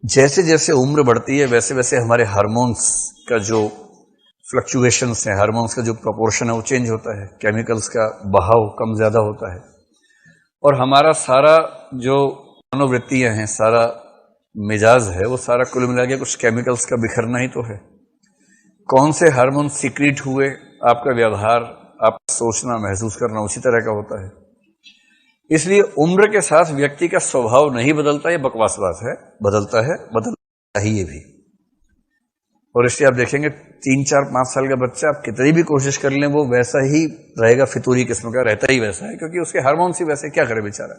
जैसे जैसे उम्र बढ़ती है वैसे वैसे हमारे हार्मोन्स का जो फ्लक्चुएशंस हैं, हार्मोन्स का जो प्रोपोर्शन है वो चेंज होता है, केमिकल्स का बहाव कम ज्यादा होता है, और हमारा सारा जो मनोवृत्तियां हैं, सारा मिजाज है, वो सारा कुल मिला के कुछ केमिकल्स का बिखरना ही तो है। कौन से हार्मोन सीक्रेट हुए, आपका व्यवहार, आपका सोचना, महसूस करना उसी तरह का होता है। इसलिए उम्र के साथ व्यक्ति का स्वभाव नहीं बदलता, ये बकवास बात है। बदलता है, बदलता ही ये भी। और इसलिए आप देखेंगे 3, 4, 5 साल का बच्चा आप कितनी भी कोशिश कर लें वो वैसा ही रहेगा, फितूरी किस्म का रहता ही वैसा है, क्योंकि उसके हार्मोन्स ही वैसे, क्या करे बेचारा।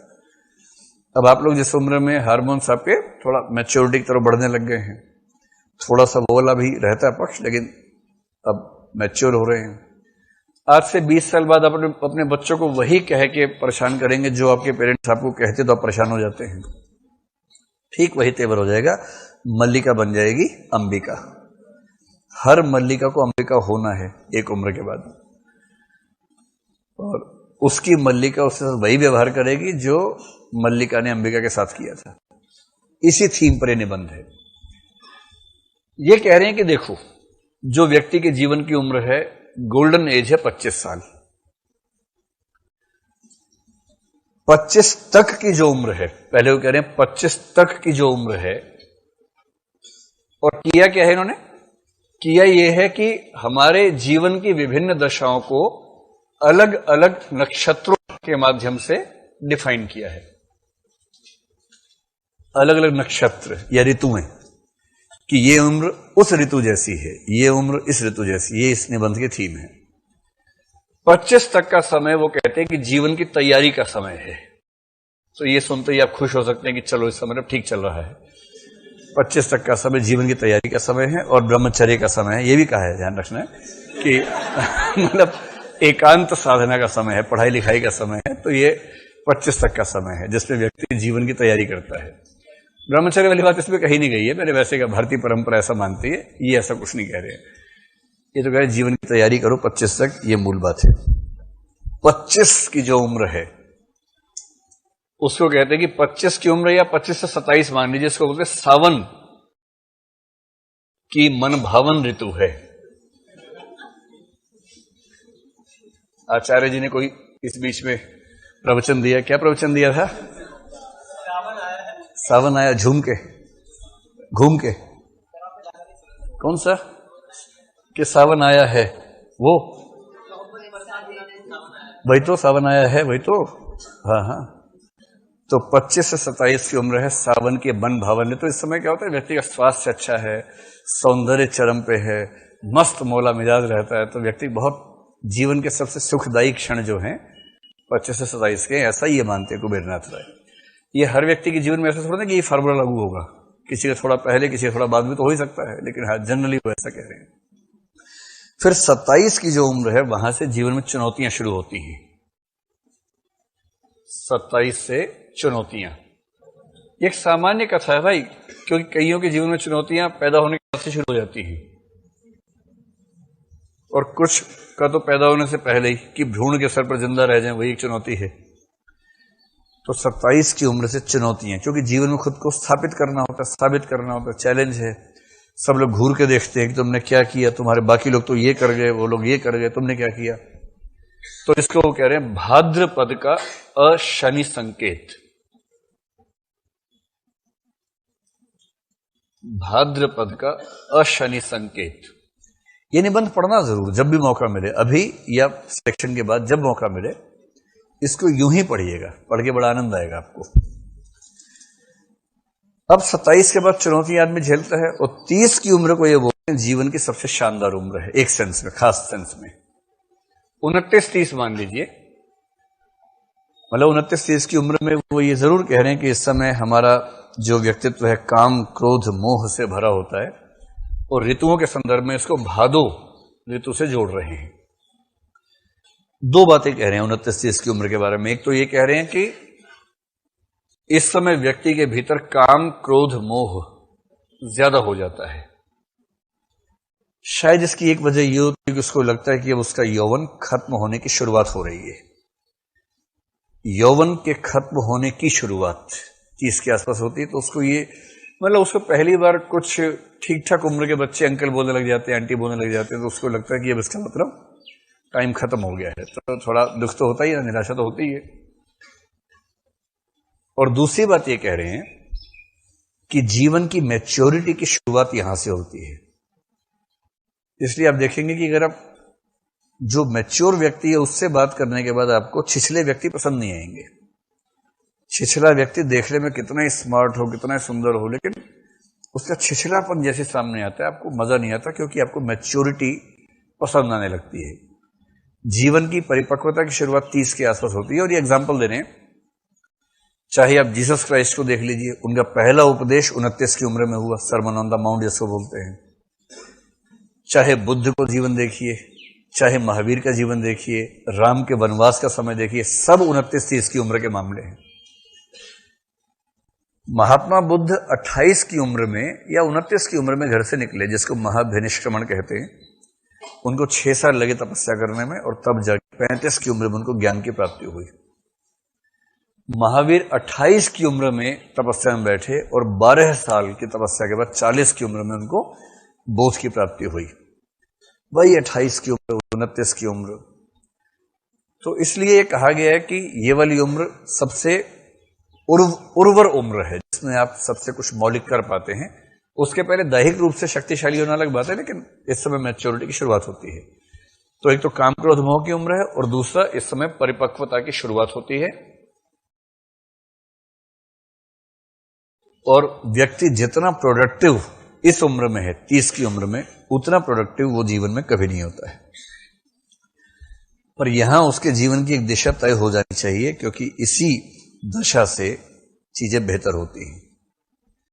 अब आप लोग जिस उम्र में हार्मोन्स आपके थोड़ा मैच्योरिटी की तरफ बढ़ने लग गए हैं, थोड़ा सा वो वाला भी रहता है पक्ष, लेकिन अब मैच्योर हो रहे हैं। आज से 20 साल बाद अपने बच्चों को वही कह के परेशान करेंगे जो आपके पेरेंट्स आपको कहते तो आप परेशान हो जाते हैं। ठीक वही तेवर हो जाएगा, मल्लिका बन जाएगी अंबिका। हर मल्लिका को अंबिका होना है एक उम्र के बाद, और उसकी मल्लिका उसके साथ वही व्यवहार करेगी जो मल्लिका ने अंबिका के साथ किया था। इसी थीम पर यह निबंध है। ये कह रहे हैं कि देखो, जो व्यक्ति के जीवन की उम्र है, गोल्डन एज है 25 साल। 25 तक की जो उम्र है, पहले वो कह रहे हैं 25 तक की जो उम्र है, और किया क्या है इन्होंने? किया यह है कि हमारे जीवन की विभिन्न दशाओं को अलग अलग नक्षत्रों के माध्यम से डिफाइन किया है। अलग अलग नक्षत्र या ऋतुएं, कि ये उम्र उस ऋतु जैसी है, ये उम्र इस ऋतु जैसी, ये इस निबंध की थीम है। 25 तक का समय वो कहते हैं कि जीवन की तैयारी का समय है। तो ये सुनते ही आप खुश हो सकते हैं कि चलो इस समय ठीक चल रहा है। 25 तक का समय जीवन की तैयारी का समय है और ब्रह्मचर्य का समय है। ये भी कहा है, ध्यान रखना है कि मतलब एकांत साधना का समय है, पढ़ाई लिखाई का समय है। तो ये 25 तक का समय है जिसमें व्यक्ति जीवन की तैयारी करता है। ब्रह्मचर्य वाली बात इसमें कहीं नहीं गई है, मैंने वैसे का भारतीय परंपरा ऐसा मानती है, ये ऐसा कुछ नहीं कह रहे। ये तो कह रहे जीवन की तैयारी करो 25 तक, ये मूल बात है। 25 की जो उम्र है उसको कहते हैं कि 25 की उम्र, या 25 से 27 मान लीजिए, इसको बोलते हैं सावन की मन भावन ऋतु है। आचार्य जी ने कोई इस बीच में प्रवचन दिया, क्या प्रवचन दिया था? सावन आया झूम के, घूम के, कौन सा कि सावन आया है, वो वही तो सावन आया है, वही तो। हाँ हाँ, तो 25 से 27 की उम्र है सावन के मन भावन। तो इस समय क्या होता है, व्यक्ति का स्वास्थ्य अच्छा है, सौंदर्य चरम पे है, मस्त मौला मिजाज रहता है, तो व्यक्ति बहुत जीवन के सबसे सुखदायी क्षण जो हैं 25 से 27 के, ऐसा ही ये मानते हैं कुबेरनाथ राय। ये हर व्यक्ति के जीवन में ऐसा थोड़ा ना कि ये फार्मूला लागू होगा, किसी का थोड़ा पहले किसी का थोड़ा बाद में तो हो ही सकता है, लेकिन हाँ जनरली वो ऐसा कह रहे हैं। फिर 27 की जो उम्र है वहां से जीवन में चुनौतियां शुरू होती हैं। 27 से चुनौतियां एक सामान्य कथा है भाई, क्योंकि कईयों के जीवन में चुनौतियां पैदा होने के बाद से शुरू हो जाती हैं, और कुछ का तो पैदा होने से पहले ही, कि भ्रूण के सर पर जिंदा रह जाए, वही एक चुनौती है। तो 27 की उम्र से चुनौतियां, क्योंकि जीवन में खुद को स्थापित करना होता है, साबित करना होता है, चैलेंज है। सब लोग घूर के देखते हैं कि तुमने क्या किया, तुम्हारे बाकी लोग तो ये कर गए, वो लोग ये कर गए, तुमने क्या किया। तो इसको वो कह रहे हैं भाद्रपद का अशनि संकेत। भाद्रपद का अशनि संकेत। ये निबंध पढ़ना जरूर जब भी मौका मिले, अभी या सेक्शन के बाद जब मौका मिले, इसको यूं ही पढ़िएगा, पढ़ के बड़ा आनंद आएगा आपको। अब 27 के बाद चुनौतियां आदमी झेलता है, और 30 की उम्र को ये बोलते हैं जीवन की सबसे शानदार उम्र है, एक सेंस में, खास सेंस में। 29-30 मान लीजिए, मतलब 29-30 की उम्र में वो ये जरूर कह रहे हैं कि इस समय हमारा जो व्यक्तित्व है काम, क्रोध, मोह से भरा होता है, और ऋतुओं के संदर्भ में इसको भादो ऋतु से जोड़ रहे हैं। दो बातें कह रहे हैं 29-30 की उम्र के बारे में। एक तो ये कह रहे हैं कि इस समय व्यक्ति के भीतर काम, क्रोध, मोह ज्यादा हो जाता है। शायद इसकी एक वजह यह होती है कि उसको लगता है कि अब उसका यौवन खत्म होने की शुरुआत हो रही है। यौवन के खत्म होने की शुरुआत 30 के आसपास होती है, तो उसको ये मतलब उसको पहली बार कुछ ठीक ठाक उम्र के बच्चे अंकल बोलने लग जाते हैं, आंटी बोलने लग जाते हैं, तो उसको लगता है कि अब इसका मतलब टाइम खत्म हो गया है। तो थोड़ा दुख तो होता ही है, निराशा तो होती ही है। और दूसरी बात ये कह रहे हैं कि जीवन की मैच्योरिटी की शुरुआत यहां से होती है। इसलिए आप देखेंगे कि अगर आप जो मैच्योर व्यक्ति है उससे बात करने के बाद आपको छिछले व्यक्ति पसंद नहीं आएंगे। छिछला व्यक्ति देखने में कितना ही स्मार्ट हो, कितना ही सुंदर हो, लेकिन उसका छिछलापन जैसे सामने आता है आपको मजा नहीं आता, क्योंकि आपको मैच्योरिटी पसंद आने लगती है। जीवन की परिपक्वता की शुरुआत 30 के आसपास होती है। और ये एग्जाम्पल दे रहे हैं, चाहे आप जीसस क्राइस्ट को देख लीजिए, उनका पहला उपदेश 29 की उम्र में हुआ, सरमन ऑन द माउंट जिसको बोलते हैं। चाहे बुद्ध को जीवन देखिए, चाहे महावीर का जीवन देखिए, राम के वनवास का समय देखिए, सब 29-30 की उम्र के मामले हैं। महात्मा बुद्ध 28 की उम्र में या 29 की उम्र में घर से निकले, जिसको महाभिनिष्क्रमण कहते हैं। उनको 6 साल लगे तपस्या करने में, और तब जाके 35 की उम्र में उनको ज्ञान की प्राप्ति हुई। महावीर 28 की उम्र में तपस्या में बैठे, और 12 साल की तपस्या के बाद 40 की उम्र में उनको बोध की प्राप्ति हुई। वही 28 की उम्र, 29 की उम्र। तो इसलिए ये कहा गया है कि ये वाली उम्र सबसे उर्वर उम्र है, जिसमें आप सबसे कुछ मौलिक कर पाते हैं। उसके पहले दैहिक रूप से शक्तिशाली होना अलग बात है, लेकिन इस समय मैच्योरिटी की शुरुआत होती है। तो एक तो काम क्रोध मोह की उम्र है, और दूसरा इस समय परिपक्वता की शुरुआत होती है। और व्यक्ति जितना प्रोडक्टिव इस उम्र में है, 30 की उम्र में, उतना प्रोडक्टिव वो जीवन में कभी नहीं होता है। पर यहां उसके जीवन की एक दिशा तय हो जानी चाहिए, क्योंकि इसी दशा से चीजें बेहतर होती हैं।